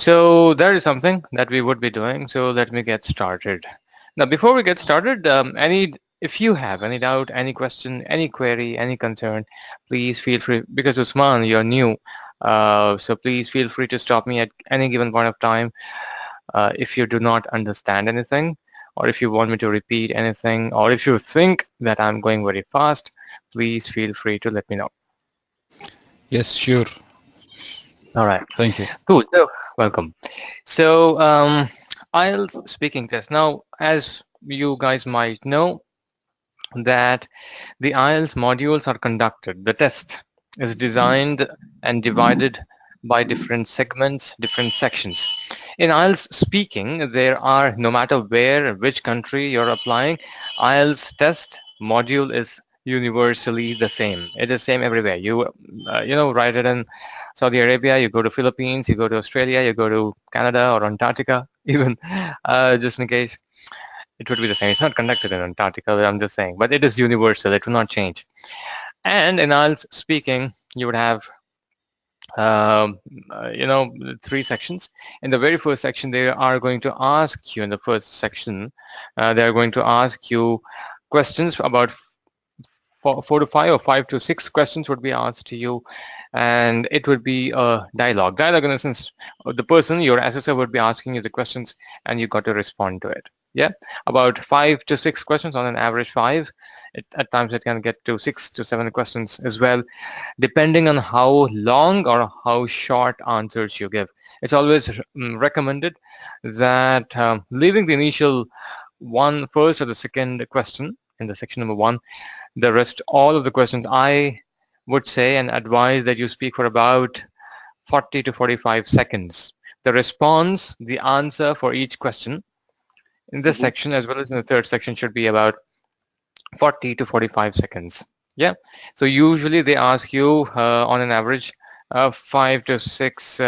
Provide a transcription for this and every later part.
So there is something that we would be doing. So let me get started. Now, before we get started, if you have any doubt, any question, any query, any concern, please feel free. Because Usman, you're new, so please feel free to stop me at any given point of time if you do not understand anything, or if you want me to repeat anything, or if you think that I'm going very fast. Please feel free to let me know. Yes, sure. All right. Thank you. Cool. So, welcome. So, IELTS speaking test. Now, as you guys might know, that the IELTS modules are conducted. The test is designed and divided by different segments, different sections. In IELTS speaking, there are, no matter where, which country you're applying, IELTS test module is universally the same. It is same everywhere. Write it in Saudi Arabia, you go to Philippines, you go to Australia, you go to Canada or Antarctica, even just in case it would be the same. It's not conducted in Antarctica, I'm just saying, but it is universal. It will not change. And in IELTS speaking, you would have um, three sections. In the very first section, they are going to ask you, in the first section, they are going to ask you questions about four to five or 5 to 6 questions would be asked to you, and it would be a dialogue. Dialogue in the sense, the person, your assessor, would be asking you the questions, and you got to respond to it. Yeah, about 5 to 6 questions on an average 5. At times it can get to 6 to 7 questions as well, depending on how long or how short answers you give. It's always recommended that leaving the initial one first or the second question in the section number 1, the rest, all of the questions, I would say and advise that you speak for about 40 to 45 seconds. The response, the answer for each question in this section as well as in the third section should be about 40 to 45 seconds. Yeah. So usually they ask you on an average 5 to 6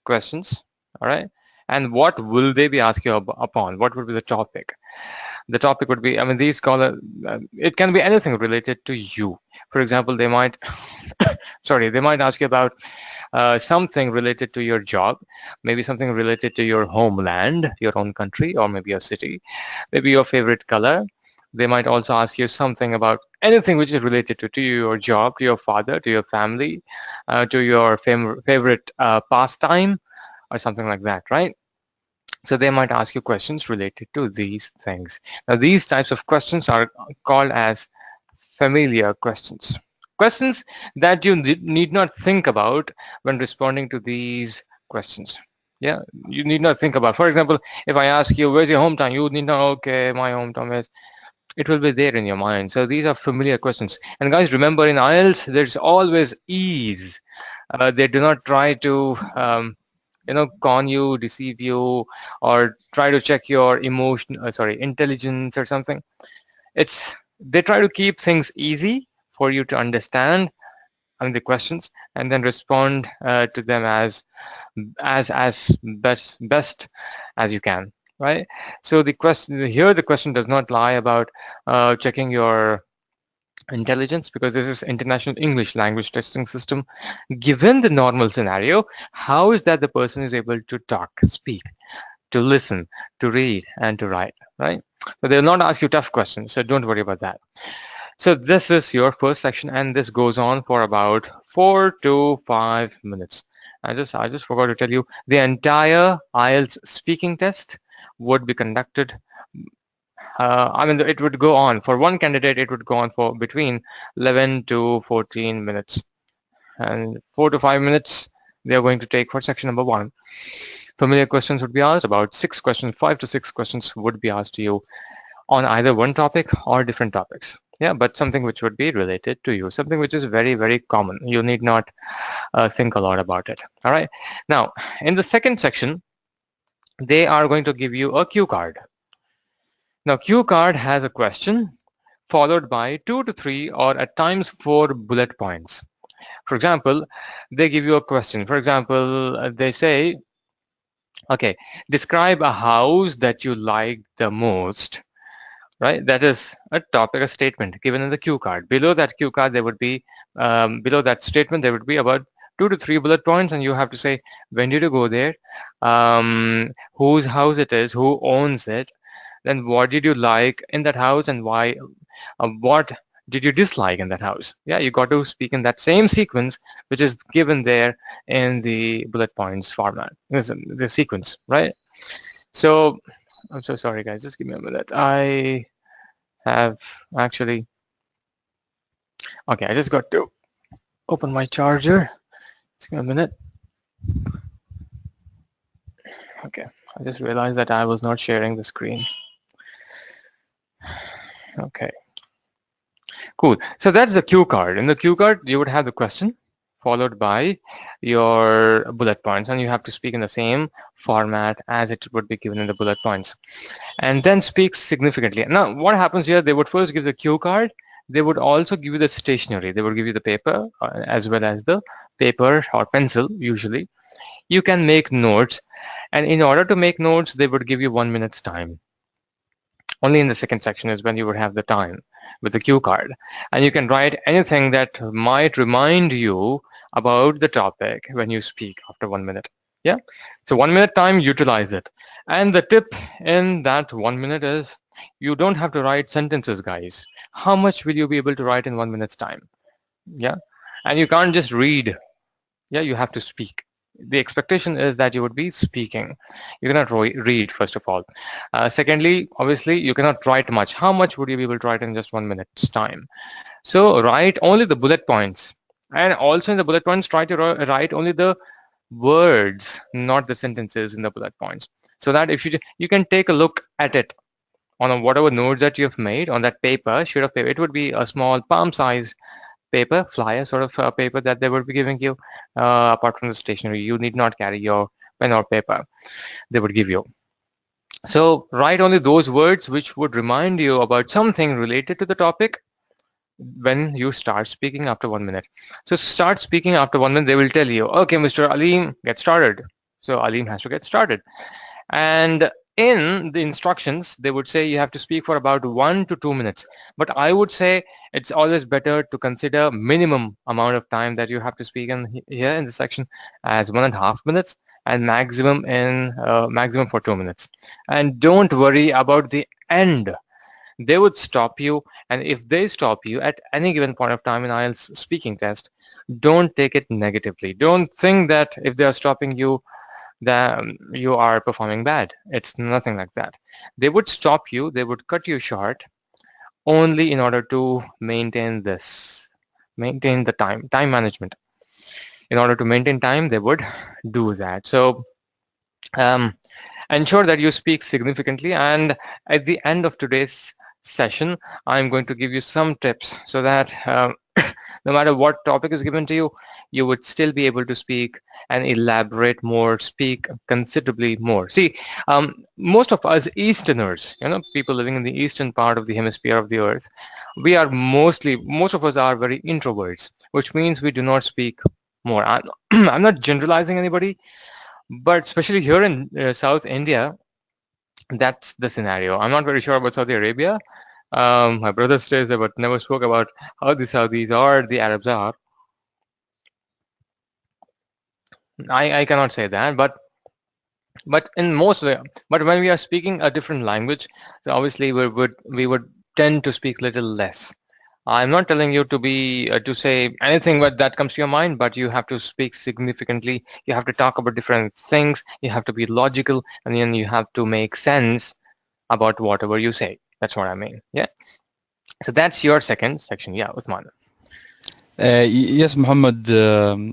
questions. All right. And what will they be asking you upon? What would be the topic? The topic would be, I mean, it can be anything related to you. For example, they might, they might ask you about something related to your job, maybe something related to your homeland, your own country, or maybe your city, maybe your favorite color. They might also ask you something about anything which is related to your job, to your father, to your family, to your favorite pastime, or something like that, right? So they might ask you questions related to these things. Now, these types of questions are called as familiar questions. Questions that you need not think about when responding to these questions. Yeah, you need not think about. For example, if I ask you, where's your hometown? You need to know, okay, my hometown is, it will be there in your mind. So these are familiar questions. And guys, remember in IELTS, there's always ease. They do not try to con you, deceive you, or try to check your intelligence or something. They try to keep things easy for you to understand the questions and then respond to them as best as you can, right? So the question does not lie about checking your intelligence, because this is international English language testing system. Given the normal scenario, how is that the person is able to talk, speak, to listen, to read, and to write, right? So they'll not ask you tough questions, so don't worry about that. So this is your first section, and this goes on for about 4 to 5 minutes. I just forgot to tell you, the entire IELTS speaking test would be conducted. It would go on for one candidate. It would go on for between 11 to 14 minutes, and 4 to 5 minutes they are going to take for section number 1. Familiar questions would be asked. About 6 questions, 5 to 6 questions would be asked to you on either one topic or different topics. Yeah, but something which would be related to you, something which is very, very common. You need not think a lot about it. All right. Now, in the second section, they are going to give you a cue card. Now, cue card has a question followed by 2 to 3 or at times 4 bullet points. For example, they give you a question. For example, they say, okay, describe a house that you like the most, right? That is a topic, a statement given in the cue card. Below that cue card, there would be, below that statement, there would be about 2 to 3 bullet points, and you have to say when did you go there, whose house it is, who owns it, then what did you like in that house and why, what did you dislike in that house. Yeah, you got to speak in that same sequence which is given there in the bullet points format. This is the sequence, right? So I'm so sorry guys, just give me a minute. I have actually, okay, I just got to open my charger. Just give me a minute. Okay, I just realized that I was not sharing the screen. Okay, cool. So that's the cue card. In the cue card, you would have the question followed by your bullet points, and you have to speak in the same format as it would be given in the bullet points, and then speak significantly. Now, what happens here, they would first give the cue card. They would also give you the stationery. They would give you the paper as well as the paper or pencil, usually. You can make notes, and in order to make notes, they would give you 1 minute's time. Only in the second section is when you would have the time with the cue card, and you can write anything that might remind you about the topic when you speak after 1 minute. Yeah, so 1 minute time, utilize it. And the tip in that 1 minute is you don't have to write sentences, guys. How much will you be able to write in 1 minute's time? Yeah, and you can't just read. Yeah, you have to speak. The expectation is that you would be speaking. You cannot read, first of all. Secondly, obviously, you cannot write much. How much would you be able to write in just 1 minute's time? So write only the bullet points. And also in the bullet points, try to write only the words, not the sentences in the bullet points. So that if you can take a look at it on whatever notes that you have made on that paper, sheet of paper. It would be a small palm-sized paper, flyer sort of paper that they would be giving you. Apart from the stationery, you need not carry your pen or paper. They would give you. So write only those words which would remind you about something related to the topic when you start speaking after 1 minute. So start speaking after 1 minute. They will tell you, okay, Mr. Aleem, get started. So Aleem has to get started. And in the instructions, they would say you have to speak for about 1 to 2 minutes. But I would say it's always better to consider minimum amount of time that you have to speak in here in the section as 1.5 minutes, and maximum for 2 minutes. And don't worry about the end. They would stop you, and if they stop you at any given point of time in IELTS speaking test, don't take it negatively. Don't think that if they are stopping you, that you are performing bad. It's nothing like that. They would stop you, they would cut you short only in order to maintain the time management. In order to maintain time, they would do that. So ensure that you speak significantly, and at the end of today's session, I'm going to give you some tips so that no matter what topic is given to you, you would still be able to speak and elaborate more, speak considerably more. See, most of us Easterners, people living in the eastern part of the hemisphere of the earth, most of us are very introverts, which means we do not speak more. I'm not generalizing anybody, but especially here in South India, that's the scenario. I'm not very sure about Saudi Arabia. My brother stays there, but never spoke about how the Saudis or the Arabs are. I cannot say that, but in most way, but when we are speaking a different language, so obviously we would tend to speak little less. I'm not telling you to be to say anything that comes to your mind, but you have to speak significantly. You have to talk about different things. You have to be logical, and then you have to make sense about whatever you say. That's what I mean. Yeah. So that's your second section. Yeah, Uthman. Yes, Muhammad.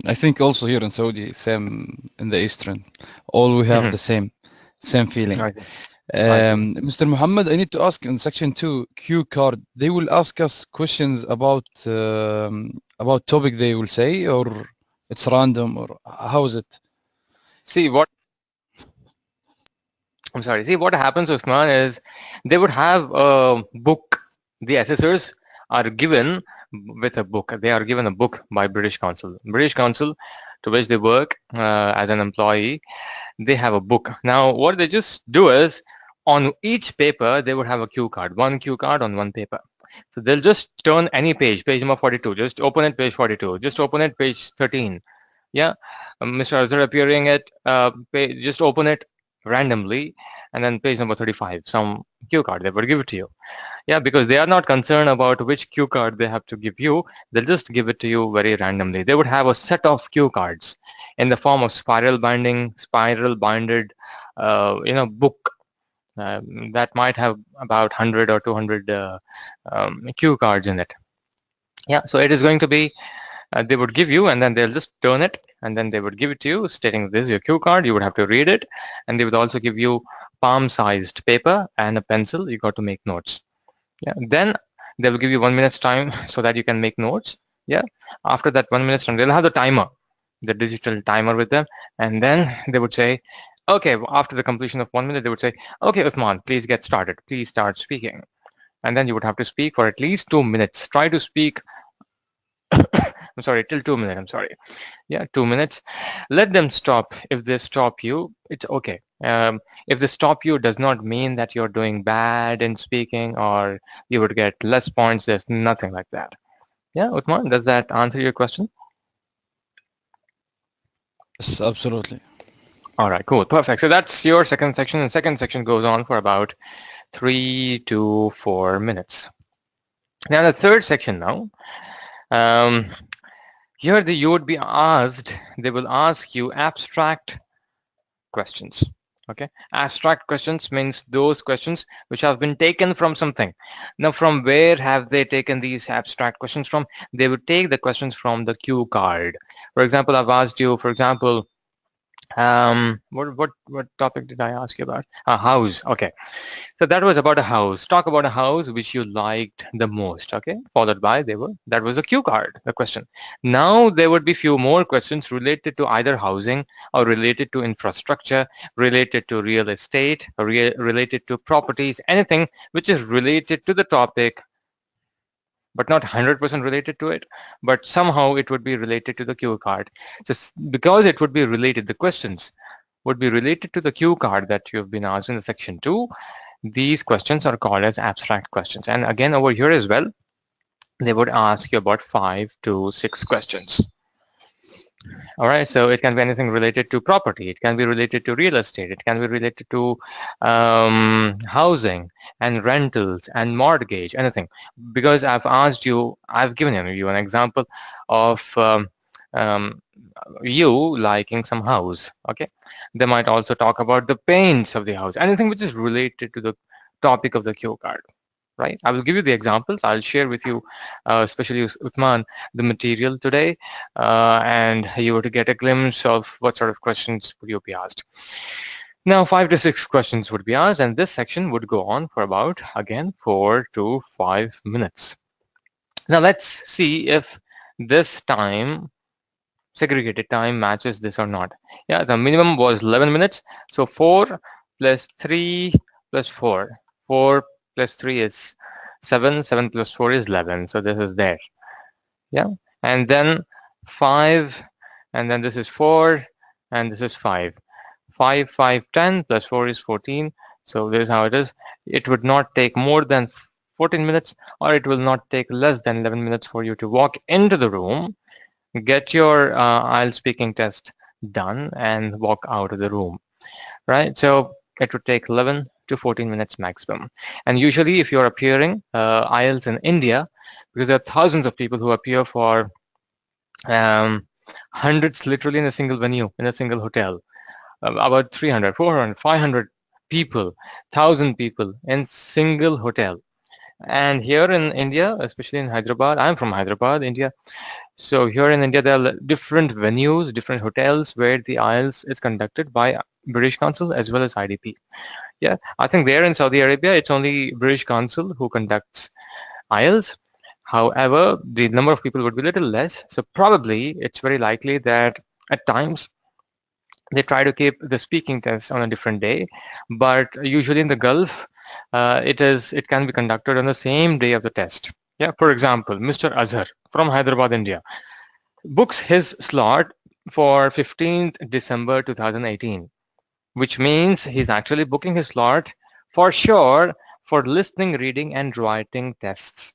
I think also here in Saudi, same in the Eastern, all we have the same feeling. I see. Mr. Muhammad, I need to ask in section 2, cue card. They will ask us questions about topic they will say, or it's random, or how is it? See what happens, Usman, is they would have a book. The assessors are given with a book. They are given a book by British Council. British Council, to which they work as an employee, they have a book. Now, what they just do is, on each paper, they would have a cue card, one cue card on one paper. So they'll just turn any page number 42, just open it, page 42, just open it, page 13. Yeah, Mr. Azhar appearing at just open it randomly, and then page number 35, some cue card, they would give it to you. Yeah, because they are not concerned about which cue card they have to give you. They'll just give it to you very randomly. They would have a set of cue cards in the form of spiral binded, book that might have about 100 or 200 cue cards in it. Yeah, so it is going to be, they would give you, and then they'll just turn it, and then they would give it to you stating this is your cue card. You would have to read it, and they would also give you palm-sized paper and a pencil. You got to make notes. Yeah, then they will give you 1 minute's time so that you can make notes. Yeah, after that 1 minute's time, they'll have the timer, the digital timer with them, and then they would say, okay, after the completion of 1 minute, they would say, okay, Uthman, please get started. Please start speaking. And then you would have to speak for at least 2 minutes. Try to speak I'm sorry, till 2 minutes. I'm sorry. Yeah, 2 minutes. Let them stop. If they stop you, it's okay. If they stop you, does not mean that you're doing bad in speaking or you would get less points. There's nothing like that. Yeah, Uthman, does that answer your question? Yes, absolutely. All right, cool, perfect. So that's your second section. And second section goes on for about 3 to 4 minutes. Now the third section now. Here you would be asked, they will ask you abstract questions. Okay, abstract questions means those questions which have been taken from something. Now, from where have they taken these abstract questions from? They would take the questions from the cue card. For example, I've asked you, for example, what topic did I ask you about? A house. Okay, so that was about a house. Talk about a house which you liked the most. Okay, followed by that was a cue card, the question. Now there would be few more questions related to either housing or related to infrastructure, related to real estate, or related to properties, anything which is related to the topic but not 100% related to it, but somehow it would be related to the cue card. Just because it would be related, the questions would be related to the cue card that you've been asked in the section 2. These questions are called as abstract questions. And again, over here as well, they would ask you about 5 to 6 questions. All right, so it can be anything related to property. It can be related to real estate. It can be related to housing and rentals and mortgage, anything. Because I've given you an example of you liking some house. Okay, they might also talk about the paints of the house, anything which is related to the topic of the cue card. Right, I will give you the examples. I'll share with you, especially Uthman, the material today, and you were to get a glimpse of what sort of questions would you be asked. Now, 5 to 6 questions would be asked, and this section would go on for about, again, 4 to 5 minutes. Now, let's see if this time, segregated time, matches this or not. Yeah, the minimum was 11 minutes. So 4 plus 3 plus 4. 4 plus 3 is 7. 7 plus 4 is 11. So this is there. Yeah. And then 5. And then this is 4. And this is 5. 5, 5, 10 plus 4 is 14. So this is how it is. It would not take more than 14 minutes, or it will not take less than 11 minutes for you to walk into the room, get your IELTS speaking test done, and walk out of the room. Right? So it would take 11 to 14 minutes maximum. And usually if you're appearing IELTS in India, because there are thousands of people who appear for hundreds literally in a single venue, in a single hotel, about 300, 400, 500 people, 1,000 people in single hotel. And here in India, especially in Hyderabad, I'm from Hyderabad, India. So here in India, there are different venues, different hotels where the IELTS is conducted by British Council as well as IDP. Yeah, I think there in Saudi Arabia, it's only British Council who conducts IELTS. However, the number of people would be a little less. So probably it's very likely that at times they try to keep the speaking test on a different day. But usually in the Gulf, it can be conducted on the same day of the test. Yeah, for example, Mr. Azhar from Hyderabad, India, books his slot for 15th December 2018, which means he's actually booking his slot for sure for listening, reading, and writing tests.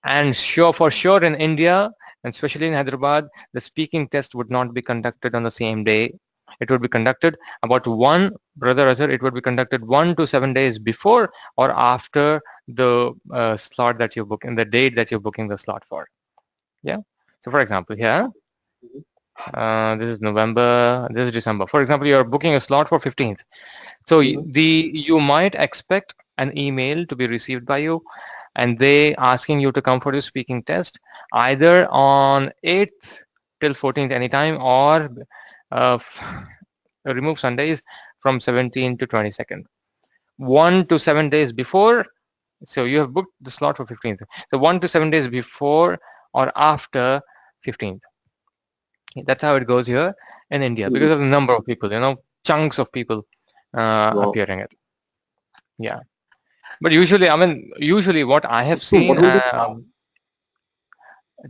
And for sure in India, and especially in Hyderabad, the speaking test would not be conducted on the same day. It would be conducted about brother Azhar, it would be conducted 1 to 7 days before or after the slot that you're booking, the date that you're booking the slot for. Yeah. So for example, here, this is November, this is December. For example, you're booking a slot for 15th. So you might expect an email to be received by you and they asking you to come for the speaking test either on 8th till 14th anytime, or remove Sundays from 17th to 22nd. 1 to 7 days before, so you have booked the slot for 15th. So 1 to 7 days before or after 15th. That's how it goes here in India because of the number of people, chunks of people appearing it. Yeah. But usually what I have seen,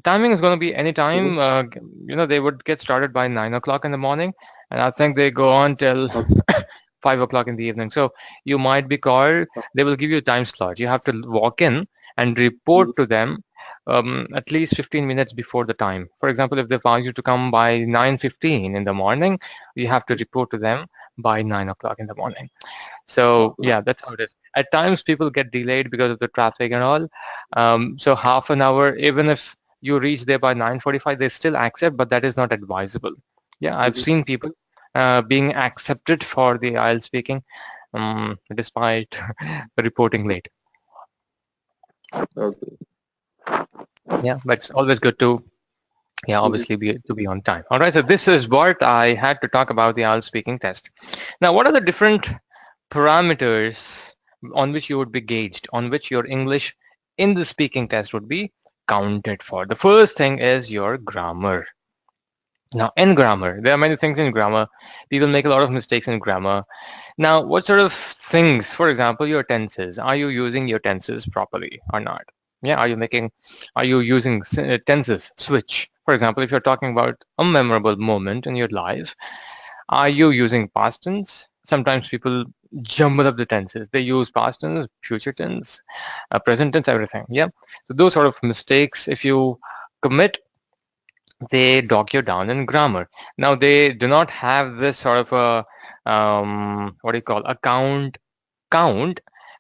timing is going to be any time, they would get started by 9 o'clock in the morning, and I think they go on till 5 o'clock in the evening. So you might be called, they will give you a time slot. You have to walk in and report to them at least 15 minutes before the time. For example, if they want you to come by 9:15 in the morning, you have to report to them by 9 o'clock in the morning. So yeah, that's how it is. At times people get delayed because of the traffic and all. So half an hour, even if you reach there by 9:45, they still accept, but that is not advisable. Yeah, I've seen people being accepted for the IELTS speaking despite reporting late. Yeah, but it's always good to obviously be on time. All right, so this is what I had to talk about the IELTS speaking test. Now, what are the different parameters on which you would be gauged, on which your English in the speaking test would be counted for? The first thing is your grammar. Now, in grammar, there are many things in grammar. People make a lot of mistakes in grammar. Now, what sort of things, for example, your tenses, are you using your tenses properly or not? Yeah, are you using tenses, switch? For example, if you're talking about a memorable moment in your life, are you using past tense? Sometimes people jumble up the tenses. They use past tense, future tense, present tense, everything. Yeah. So those sort of mistakes, if you commit, they dog you down in grammar. Now they do not have this sort of a what do you call, a count,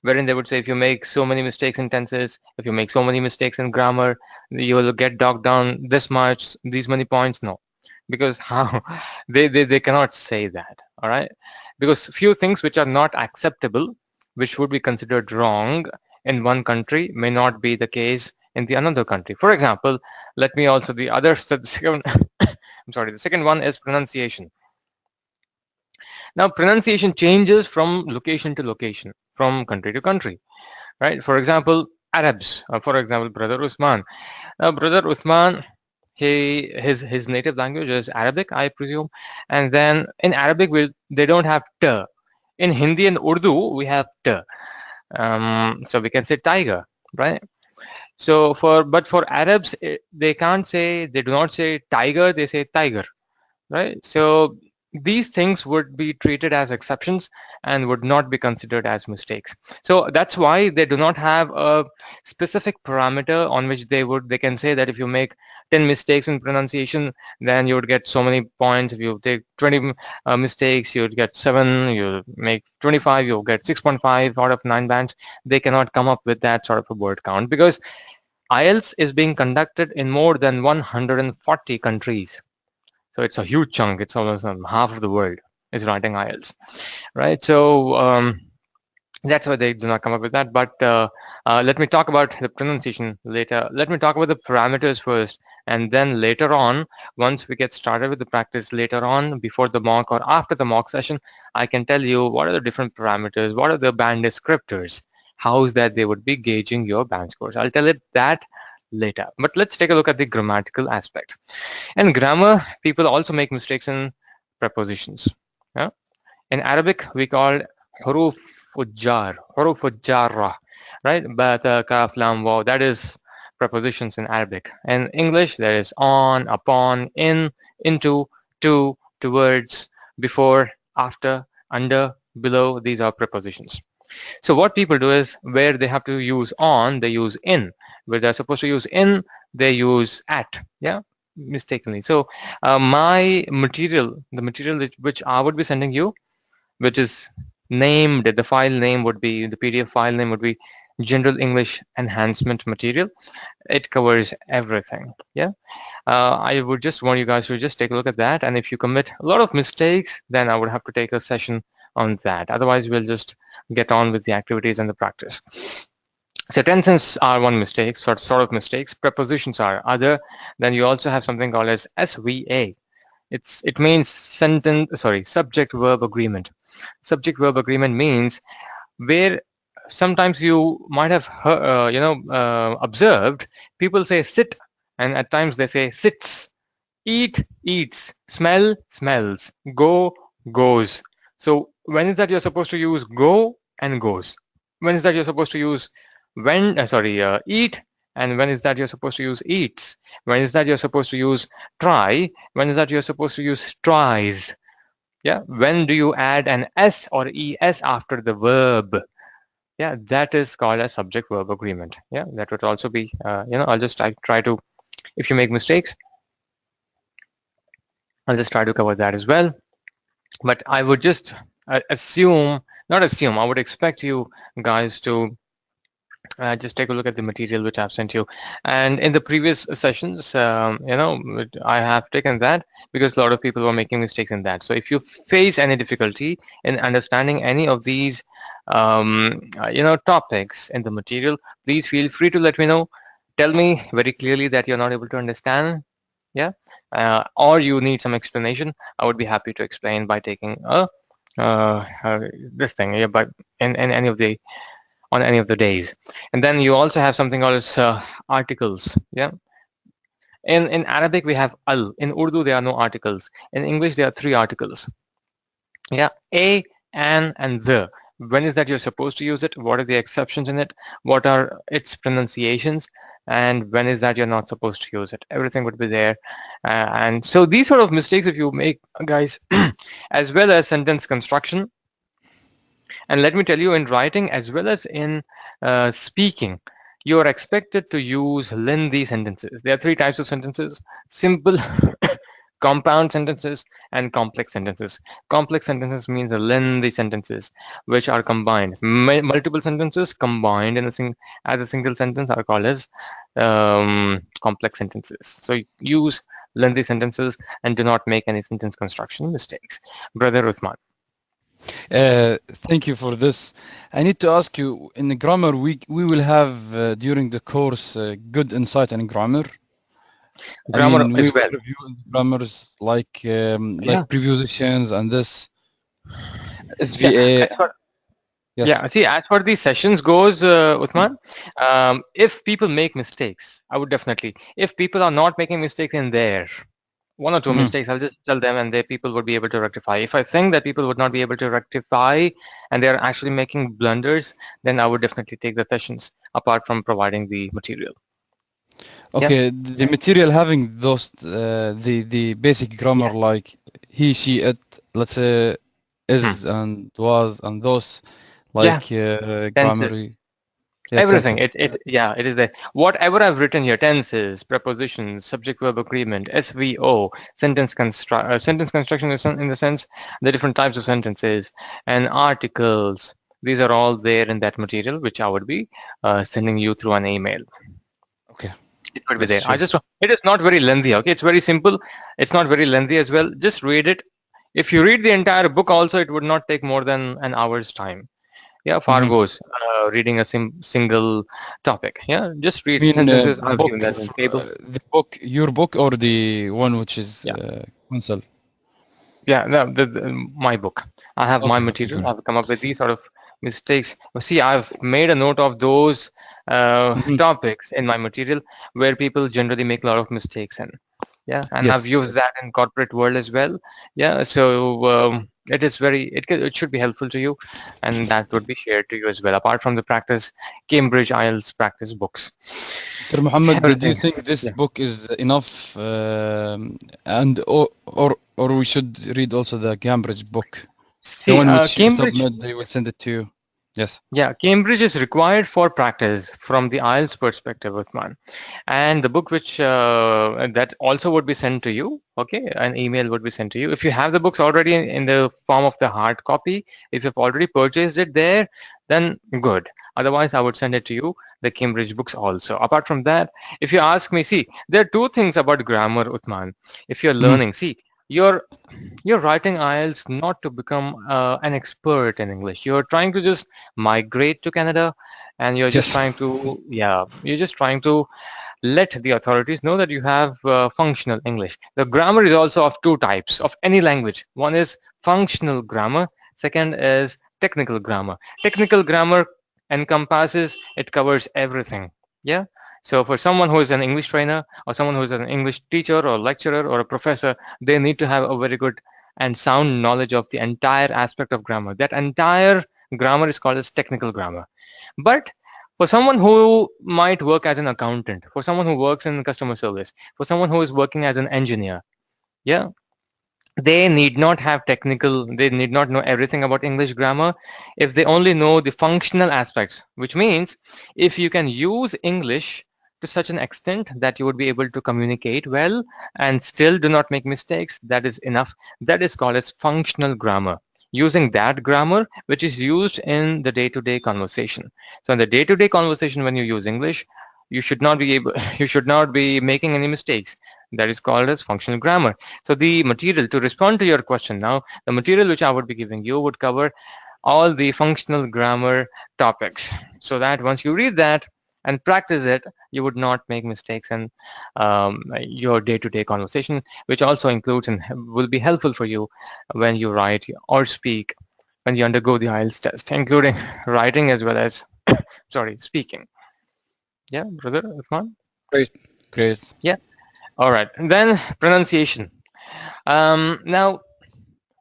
wherein they would say if you make so many mistakes in tenses, if you make so many mistakes in grammar, you will get dogged down this much, these many points. No, because how they cannot say that. All right, because few things which are not acceptable, which would be considered wrong in one country, may not be the case in the another country. For example, let me also the second I'm sorry, the second one is pronunciation. Now pronunciation changes from location to location, from country to country, right? For example, Arabs, for example, brother Usman. Brother Usman, his native language is Arabic, I presume, and then in Arabic they don't have t. In Hindi and Urdu we have t. So we can say tiger, right? So but for Arabs, they do not say tiger, they say tiger, right? So these things would be treated as exceptions and would not be considered as mistakes. So that's why they do not have a specific parameter on which they can say that if you make 10 mistakes in pronunciation, then you would get so many points. If you take 20 mistakes, you would get 7. You make 25, you'll get 6.5 out of 9 bands. They cannot come up with that sort of a word count because IELTS is being conducted in more than 140 countries. So it's a huge chunk. It's almost half of the world is writing IELTS, right? So that's why they do not come up with that. But let me talk about the pronunciation later. Let me talk about the parameters first. And then later on, once we get started with the practice later on, before the mock or after the mock session, I can tell you what are the different parameters, what are the band descriptors, how is that they would be gauging your band scores. I'll tell it that later. But let's take a look at the grammatical aspect. In grammar, people also make mistakes in prepositions. Yeah? In Arabic, we call huruf jar, right? Bata, kaf, lam, waw. That is prepositions in Arabic. In English, there is on, upon, in, into, to, towards, before, after, under, below. These are prepositions. So what people do is where they have to use on, they use in. Where they're supposed to use in, they use at, yeah, mistakenly. So my material, the material which I would be sending you, which is named, the file name would be, the PDF file name would be General English Enhancement Material. It covers everything. Yeah. I would just want you guys to just take a look at that. And if you commit a lot of mistakes, then I would have to take a session on that. Otherwise, we'll just get on with the activities and the practice. So tenses are one mistake, sort of mistakes. Prepositions are other. Then you also have something called as SVA. It means subject verb agreement. Subject verb agreement means where sometimes you might have observed people say sit, and at times they say sits, eat, eats, smell, smells, go, goes. So when is that you're supposed to use go and goes? When is that you're supposed to use eat, and when is that you're supposed to use eats? When is that you're supposed to use try? When is that you're supposed to use tries? Yeah. When do you add an s or es after the verb? Yeah, that is called a subject verb agreement. Yeah, that would also be, I'll just try to, if you make mistakes, I'll just try to cover that as well. But I would just I would expect you guys to just take a look at the material which I've sent you. And in the previous sessions, I have taken that because a lot of people were making mistakes in that. So if you face any difficulty in understanding any of these, topics in the material, please feel free to let me know. Tell me very clearly that you're not able to understand. Yeah. Or you need some explanation. I would be happy to explain by taking this thing, yeah, but in any of the on any of the days. And then you also have something called as articles. Yeah. In Arabic we have al. In Urdu there are no articles. In English there are 3 articles. Yeah. A, an, and the. When is that you're supposed to use it? What are the exceptions in it? What are its pronunciations? And when is that you're not supposed to use it? Everything would be there. And so these sort of mistakes, if you make, guys, as well as sentence construction, and let me tell you, in writing as well as in speaking, you are expected to use lengthy sentences. There are 3 types of sentences: simple, compound sentences, and complex sentences. Complex sentences means the lengthy sentences which are combined. Multiple sentences combined in as a single sentence are called as complex sentences. So use lengthy sentences and do not make any sentence construction mistakes. Brother Uthman. Thank you for this. I need to ask you, in the grammar, we will have during the course good insight in grammar. Grammar we as will well. review grammars like Yeah. prepositions and this Yeah. SVA. Yes. Yeah, see, as far these sessions goes, Uthman, if people make mistakes, I would definitely, if people are not making mistakes in there, 1 or 2 Mhm. mistakes, I'll just tell them and they people would be able to rectify. If I think that people would not be able to rectify and they're actually making blunders, then I would definitely take the sessions apart from providing the material. Yeah. Okay, the material having those the basic grammar Yeah. like he, she, it, let's say Hmm. is and was and those Yeah. like grammar. Tenses. Yeah, Everything. tenses. Yeah, it is there. Whatever I've written here, tenses, prepositions, subject verb agreement, SVO, sentence construction in the sense the different types of sentences and articles. These are all there in that material, which I would be sending you through an email. Okay. It would be Yes, there. sure. It is not very lengthy. Okay, it's very simple. It's not very lengthy as well. Just read it. If you read the entire book also, it would not take more than an hour's time. Yeah, far Mhm. goes reading a single topic. Yeah, just You read mean sentences. the I've given book, that in table. the book, your book, or the one which is Yeah, console? yeah, no, my book. I have my Okay, okay, material. good. I've come up with these sort of mistakes. But see, I've made a note of those Mhm. topics in my material where people generally make a lot of mistakes in. Yeah, and I've Yes. used that in corporate world as well. Yeah, so it is it should be helpful to you, and that would be shared to you as well. Apart from the practice, Cambridge IELTS practice books, Sir Muhammad, do you everything. think this Yeah. book is enough, and or we should read also the Cambridge book, the See, one which you Cambridge. submit, they will send it to you. Yes. Yeah, Cambridge is required for practice from the IELTS perspective, Uthman. And the book which that also would be sent to you, okay, an email would be sent to you. If you have the books already in the form of the hard copy, if you've already purchased it there, then good. Otherwise, I would send it to you, the Cambridge books also. Apart from that, if you ask me, see, there are two things about grammar, Uthman. If you're Mm. learning, see, you're writing IELTS not to become an expert in English. You're trying to just migrate to Canada, and you're just Yes. trying to, yeah, you're just trying to let the authorities know that you have functional English. The grammar is also of two types of any language. One is functional grammar. Second is technical grammar. Technical grammar encompasses, it covers everything. Yeah. So for someone who is an English trainer or someone who is an English teacher or lecturer or a professor, they need to have a very good and sound knowledge of the entire aspect of grammar. That entire grammar is called as technical grammar. But for someone who might work as an accountant, for someone who works in customer service, for someone who is working as an engineer, yeah, they need not have technical, they need not know everything about English grammar. If they only know the functional aspects, which means if you can use English to such an extent that you would be able to communicate well and still do not make mistakes, that is enough. That is called as functional grammar. Using that grammar which is used in the day-to-day conversation. So in the day-to-day conversation, when you use English, you should not be able, you should not be making any mistakes. That is called as functional grammar. So the material, to respond to your question now, the material which I would be giving you would cover all the functional grammar topics, so that once you read that and practice it, you would not make mistakes in your day-to-day conversation, which also includes and will be helpful for you when you write or speak, when you undergo the IELTS test, including writing as well as, sorry, speaking. Yeah, brother Uthman? Great. Great. Yeah. All right. And then pronunciation. Now,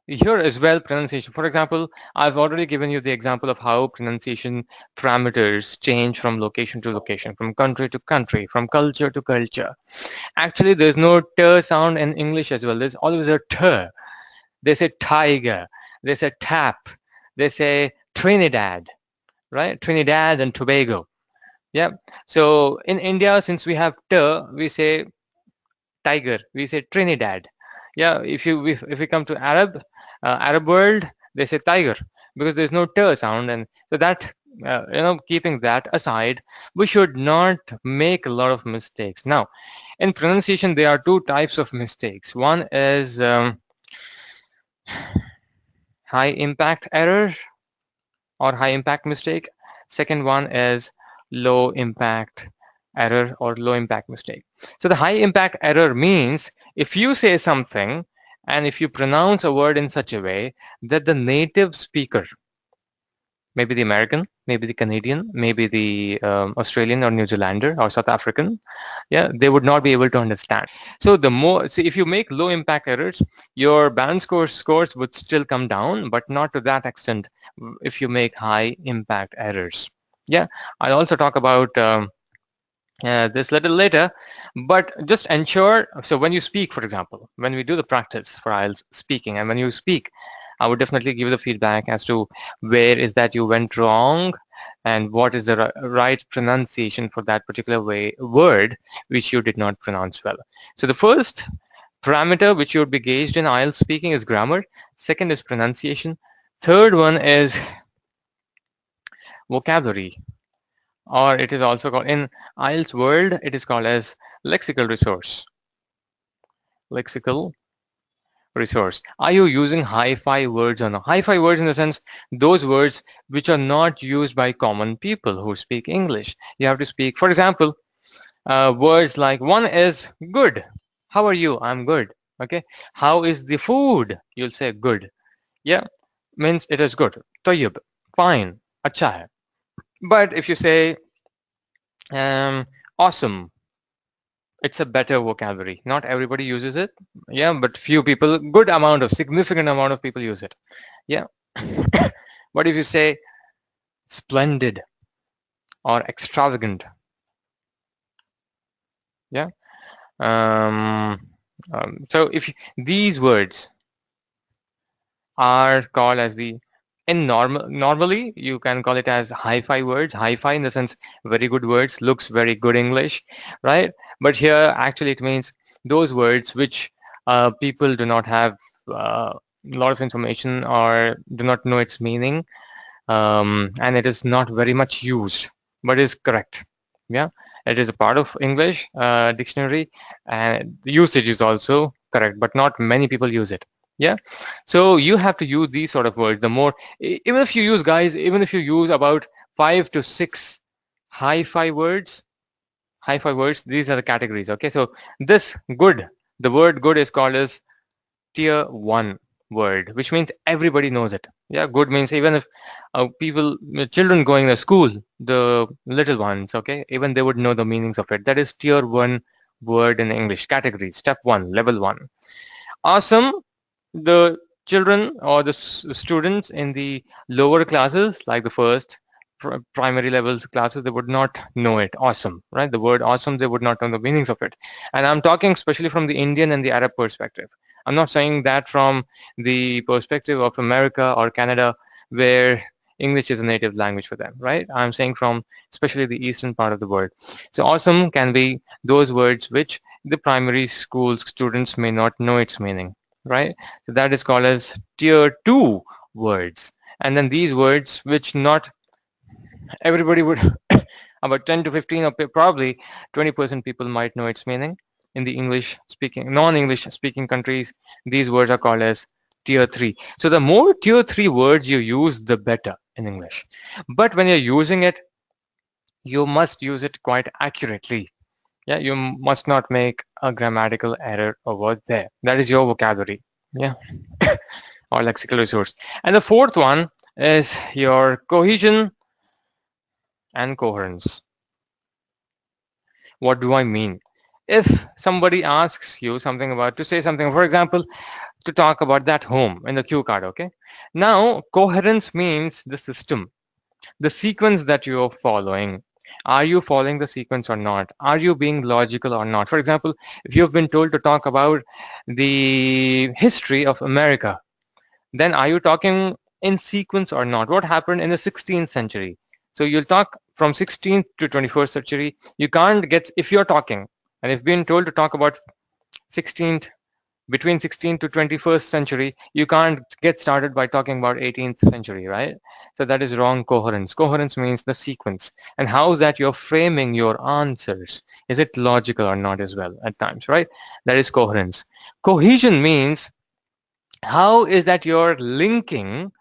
here as well, pronunciation. For example, I've already given you the example of how pronunciation parameters change from location to location, from country to country, from culture to culture. Actually, there's no t sound in English as well. There's always a t. They say tiger. They say tap. They say Trinidad, right? Trinidad and Tobago. Yeah. So in India, since we have t, we say tiger. We say Trinidad. Yeah, if we come to Arab world, they say tiger because there's no t sound, and so that keeping that aside, we should not make a lot of mistakes. Now, in pronunciation, there are two types of mistakes. One is high impact error or high impact mistake. Second one is low impact error or low impact mistake. So the high impact error means if you say something and if you pronounce a word in such a way that the native speaker, maybe the American, maybe the Canadian, maybe the Australian or New Zealander or South African, yeah, they would not be able to understand. So the more, see, if you make low impact errors, your band scores would still come down, but not to that extent if you make high impact errors. Yeah, I'll also talk about this little later, but just ensure, so when you speak, for example, when we do the practice for IELTS speaking, and when you speak, I would definitely give you the feedback as to where is that you went wrong and what is the right pronunciation for that particular word which you did not pronounce well. So the first parameter which you would be gauged in IELTS speaking is grammar. Second is pronunciation. Third one is vocabulary, or it is also called in IELTS world, it is called as lexical resource. Lexical resource. Are you using hi-fi words or not? Hi-fi words in the sense those words which are not used by common people who speak English. You have to speak, for example, words like, one is good. How are you? I'm good. Okay. How is the food? You'll say good. Yeah. Means it is good. Tayyib. Fine. Acha hai. But if you say awesome, it's a better vocabulary. Not everybody uses it. Yeah, but few people, good amount of, significant amount of people use it. Yeah. What if you say splendid or extravagant? Yeah. Um, so if these words are called as the Normally you can call it as hi-fi words, hi-fi in the sense very good words, looks very good English, right? But here actually it means those words which people do not have a lot of information or do not know its meaning, and it is not very much used, but is correct. Yeah, it is a part of English dictionary, and the usage is also correct, but not many people use it. Yeah, so you have to use these sort of words. The more, even if you use, guys, even if you use about 5 to 6 hi-fi words, these are the categories. Okay, so this good, the word good is called as tier 1 word, which means everybody knows it. Yeah, good means even if children going to school, the little ones, okay, even they would know the meanings of it. That is tier 1 word in English category, step 1, level 1. Awesome, the children or the students in the lower classes, like the first primary levels classes, they would not know it. Awesome, right? The word awesome, they would not know the meanings of it. And I'm talking especially from the Indian and the Arab perspective. I'm not saying that from the perspective of America or Canada, where English is a native language for them, right? I'm saying from especially the eastern part of the world. So awesome can be those words which the primary school students may not know its meaning, right? So that is called as tier 2 words. And then these words which not everybody would about 10 to 15 or probably 20% people might know its meaning. In the English speaking, non-English speaking countries, these words are called as tier 3. So the more tier 3 words you use, the better in English. But when you're using it, you must use it quite accurately. Yeah, you must not make a grammatical error over there. That is your vocabulary. Yeah, or lexical resource. And the fourth one is your cohesion and coherence. What do I mean? If somebody asks you something about, to say something, for example, to talk about that home in the cue card, okay? Now, coherence means the system, the sequence that you're following. Are you following the sequence or not? Are you being logical or not? For example, if you've been told to talk about the history of America, then are you talking in sequence or not? What happened in the 16th century? So you'll talk from 16th to 21st century. You can't get, if you're talking, and if been told to talk about 16th, between 16th to 21st century, you can't get started by talking about 18th century, right? So that is wrong coherence. Coherence means the sequence. And how is that you're framing your answers? Is it logical or not as well at times, right? That is coherence. Cohesion means how is that you're linking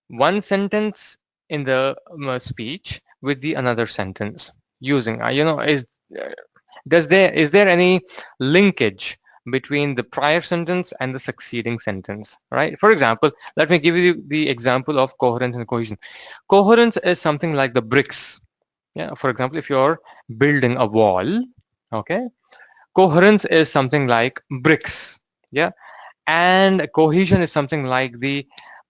one sentence in the speech with the another sentence using, uh, is there any linkage between the prior sentence and the succeeding sentence, right? For example, let me give you the example of coherence and cohesion. Coherence is something like the bricks. Yeah, for example, if you're building a wall, okay, coherence is something like bricks. Yeah, and cohesion is something like the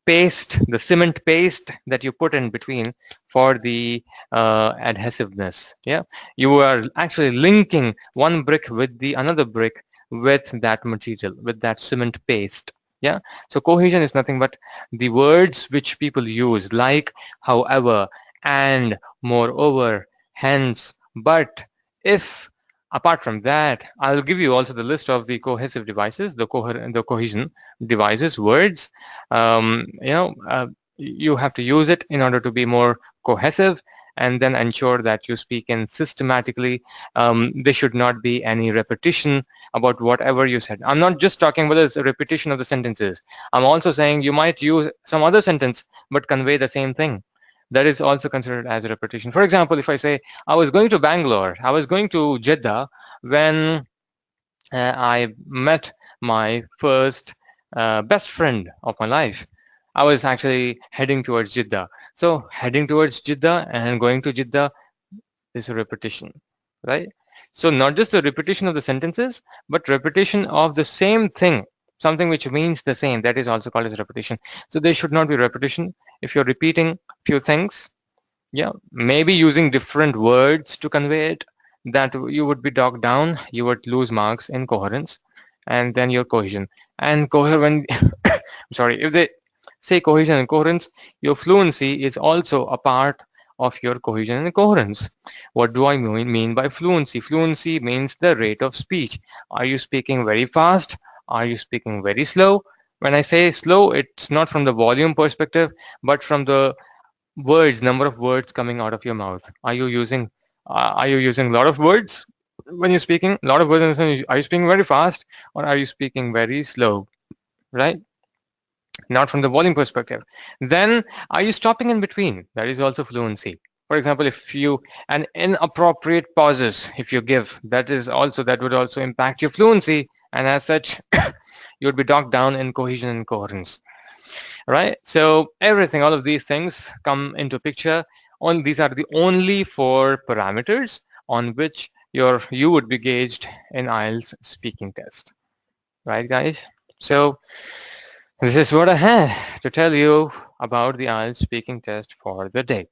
paste, the cement paste that you put in between for the adhesiveness. Yeah, you are actually linking one brick with the another brick with that material, with that cement paste. Yeah, so cohesion is nothing but the words which people use, like, however, and, moreover, hence, but, if. Apart from that, I'll give you also the list of the cohesive devices, the cohesion devices, words. You have to use it in order to be more cohesive, and then ensure that you speak in systematically. There should not be any repetition about whatever you said. I'm not just talking about the repetition of the sentences. I'm also saying you might use some other sentence but convey the same thing. That is also considered as a repetition. For example, if I say, I was going to Bangalore, I was going to Jeddah when I met my first best friend of my life. I was actually heading towards Jeddah. So heading towards Jeddah and going to Jeddah is a repetition, right? So not just the repetition of the sentences, but repetition of the same thing, something which means the same. That is also called as repetition. So there should not be repetition. If you're repeating few things, yeah, maybe using different words to convey it, that you would be docked down, you would lose marks in coherence, and then your cohesion. And coherent, sorry, if the say cohesion and coherence, your fluency is also a part of your cohesion and coherence. What do I mean by fluency? Fluency means the rate of speech. Are you speaking very fast? Are you speaking very slow? When I say slow, it's not from the volume perspective, but from the words, number of words coming out of your mouth. Are you using a lot of words when you're speaking? A lot of words in the sense, are you speaking very fast or are you speaking very slow? Right? Not from the volume perspective. Then are you stopping in between? That is also fluency. For example, if you an inappropriate pauses, if you give, that would also impact your fluency, and as such, you would be docked down in cohesion and coherence. Right? So everything, all of these things come into picture. These are the only four parameters on which you would be gauged in IELTS speaking test. Right, guys? So this is what I had to tell you about the IELTS speaking test for the day.